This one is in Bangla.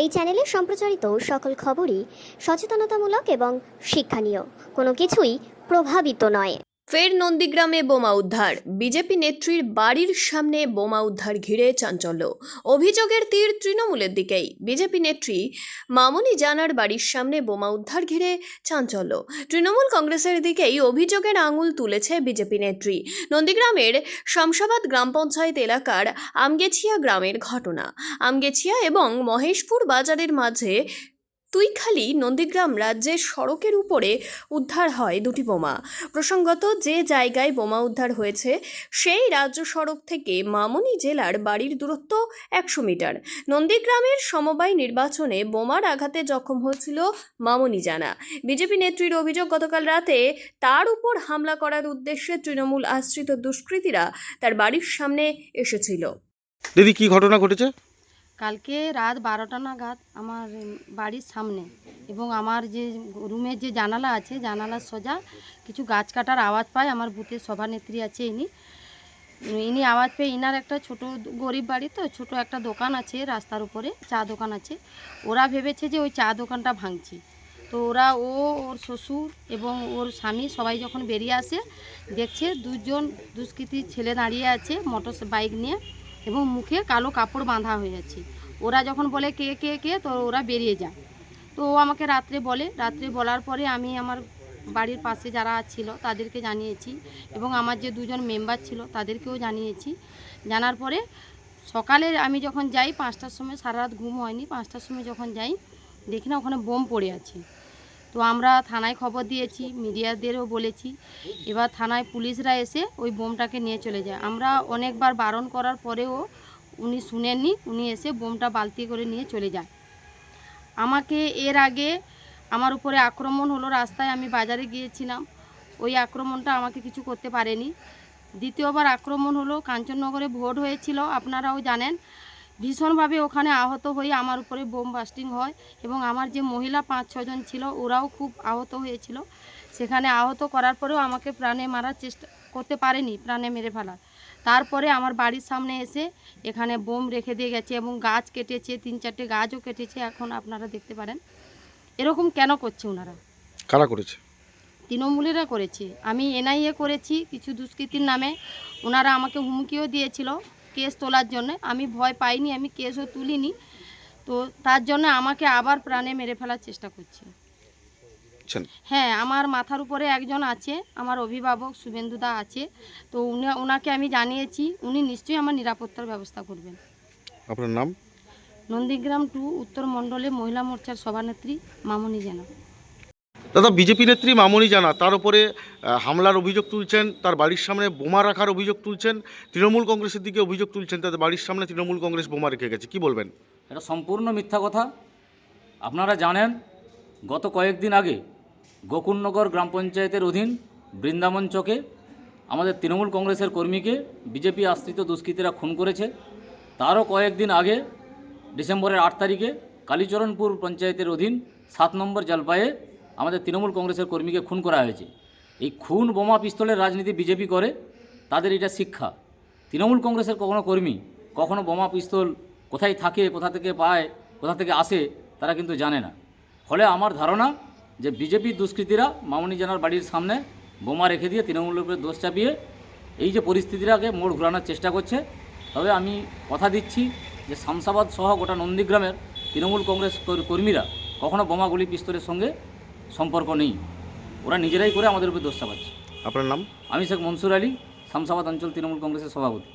এই চ্যানেলে সম্প্রচারিত সকল খবরই সচেতনতামূলক এবং শিক্ষণীয়, কোনো কিছুই প্রভাবিত নয়। ফের নন্দীগ্রামে বোমা উদ্ধার, বিজেপি নেত্রীর বাড়ির সামনে বোমা উদ্ধার ঘিরে চাঞ্চল্য। অভিযোগের তীর তৃণমূলের দিকেই। বিজেপি নেত্রী মামনি জানার বাড়ির সামনে বোমা উদ্ধার ঘিরে চাঞ্চল্য। তৃণমূল কংগ্রেসের দিকেই অভিযোগের আঙুল তুলেছে বিজেপি নেত্রী। নন্দীগ্রামের শামসাবাদ গ্রাম পঞ্চায়েত এলাকার আমগেছিয়া গ্রামের ঘটনা। আমগেছিয়া এবং মহেশপুর বাজারের মাঝে তুইখালি নন্দীগ্রাম রাজ্যের সড়কের উপরে উদ্ধার হয় দুটি বোমা। প্রসঙ্গত, যে জায়গায় বোমা উদ্ধার হয়েছে সেই রাজ্য সড়ক থেকে মামনি জেলার বাড়ির দূরত্ব 100 মিটার। নন্দীগ্রামের সমবায় নির্বাচনে বোমার আঘাতে জখম হয়েছিল মামনি জানা। বিজেপি নেত্রীর অভিযোগ, গতকাল রাতে তার উপর হামলা করার উদ্দেশ্যে তৃণমূল আশ্রিত দুষ্কৃতীরা তার বাড়ির সামনে এসেছিল। দিদি, কি ঘটনা ঘটেছে? কালকে রাত 12টা নাগাদ আমার বাড়ির সামনে এবং আমার যে রুমের যে জানালা আছে, জানালার সোজা কিছু গাছ কাটার আওয়াজ পায়। আমার বুথের সভানেত্রী আছে, ইনি আওয়াজ পেয়ে, ইনার একটা ছোট গরিব বাড়ি, তো ছোট একটা দোকান আছে রাস্তার উপরে, চা দোকান আছে। ওরা ভেবেছে যে ওই চা দোকানটা ভাঙছি। তো ওর শ্বশুর এবং ওর স্বামী সবাই যখন বেরিয়ে আসে, দেখছে দুজন দুষ্কৃতী ছেলে দাঁড়িয়ে আছে মোটর বাইক নিয়ে এবং মুখে কালো কাপড় বাঁধা হয়ে আছে। ওরা যখন বলে কে কে কে, তো ওরা বেরিয়ে যায়। তো ও আমাকে রাত্রে বলার পরে আমি আমার বাড়ির পাশে যারা ছিল তাদেরকে জানিয়েছি এবং আমার যে দুজন মেম্বার ছিল তাদেরকেও জানিয়েছি। জানার পরে সকালে আমি যখন যাই 5টার সময়, সারা রাত ঘুম হয়নি, 5টার সময় যখন যাই দেখি না ওখানে বোম পড়ে আছে। তো আমরা থানায় খবর দিয়েছি, মিডিয়াদেরও বলেছি। এবার থানায় পুলিশরা এসে ওই বোমটাকে নিয়ে চলে যায়। আমরা অনেকবার বারণ করার পরেও উনি শুনেননি, উনি এসে বোমটা বালতি করে নিয়ে চলে যায়। আমাকে এর আগে আমার উপরে আক্রমণ হলো রাস্তায়, আমি বাজারে গিয়েছিলাম, ওই আক্রমণটা আমাকে কিছু করতে পারেনি। দ্বিতীয়বার আক্রমণ হলো, কাঞ্চননগরে ভোট হয়েছিল, আপনারাও জানেন। ভীষণভাবে ওখানে আহত হয়ে আমার উপরে বোম বাস্টিং হয় এবং আমার যে মহিলা 5-6 জন ছিল ওরাও খুব আহত হয়েছিল। সেখানে আহত করার পরেও আমাকে প্রাণে মারার চেষ্টা করতে পারেনি, প্রাণে মেরে ফেলার। তারপরে আমার বাড়ির সামনে এসে এখানে বোম রেখে দিয়ে গেছে এবং গাছ কেটেছে, 3-4টে গাছও কেটেছে। এখন আপনারা দেখতে পারেন। এরকম কেন করছে ওনারা? কারা করেছে? তৃণমূলেরা করেছে। আমি এনআইএ করেছি কিছু দুষ্কৃতীর নামে। ওনারা আমাকে হুমকিও দিয়েছিল কেস তোলার জন্য। আমি ভয় পাইনি, আমি কেসও তুলিনি। তো তার জন্য আমাকে আবার প্রাণে মেরে ফেলার চেষ্টা করছে। হ্যাঁ, আমার মাথার উপরে একজন আছে, আমার অভিভাবক শুভেন্দুদা আছে। তো ওনাকে আমি জানিয়েছি, উনি নিশ্চয়ই আমার নিরাপত্তার ব্যবস্থা করবেন। আপনার নাম? নন্দীগ্রাম 2 উত্তর মণ্ডলে মহিলা মোর্চার সভানেত্রী মামনি জানা। দাদা, বিজেপি নেত্রী মামনি জানা তার উপরে হামলার অভিযোগ তুলছেন, তার বাড়ির সামনে বোমা রাখার অভিযোগ তুলছেন, তৃণমূল কংগ্রেসের দিকে অভিযোগ তুলছেন তাদের বাড়ির সামনে তৃণমূল কংগ্রেস বোমা রেখে গেছে। কি বলবেন? এটা সম্পূর্ণ মিথ্যা কথা। আপনারা জানেন, গত কয়েকদিন আগে গোকুলনগর গ্রাম পঞ্চায়েতের অধীন বৃন্দাবন চকে আমাদের তৃণমূল কংগ্রেসের কর্মীকে বিজেপি আশ্রিত দুষ্কৃতীরা খুন করেছে। তারও কয়েকদিন আগে ডিসেম্বরের 8 তারিখে কালীচরণপুর পঞ্চায়েতের অধীন 7 নম্বর জলপাইয়ে আমাদের তৃণমূল কংগ্রেসের কর্মীকে খুন করা হয়েছে। এই খুন, বোমা, পিস্তলের রাজনীতি বিজেপি করে, তাদের এটা শিক্ষা। তৃণমূল কংগ্রেসের কখনো কর্মী কখনো বোমা পিস্তল কোথায় থাকে, কোথা থেকে পায়, কোথা থেকে আসে তারা কিন্তু জানে না। ফলে আমার ধারণা যে বিজেপির দুষ্কৃতীরা মামনি জানার বাড়ির সামনে বোমা রেখে দিয়ে তৃণমূলের উপরে দোষ চাপিয়ে এই যে পরিস্থিতিটাকে মোড় ঘোরানোর চেষ্টা করছে। তবে আমি কথা দিচ্ছি যে শামসাবাদ সহ গোটা নন্দীগ্রামের তৃণমূল কংগ্রেস কর্মীরা কখনো বোমাগুলি পিস্তলের সঙ্গে সম্পর্ক নেই, ওরা নিজেরাই করে আমাদের উপরে দোষ চাপাচ্ছে। আপনার নাম? আমি শেখ মনসুর আলী, শামসাবাদ অঞ্চল তৃণমূল কংগ্রেসের সভাপতি।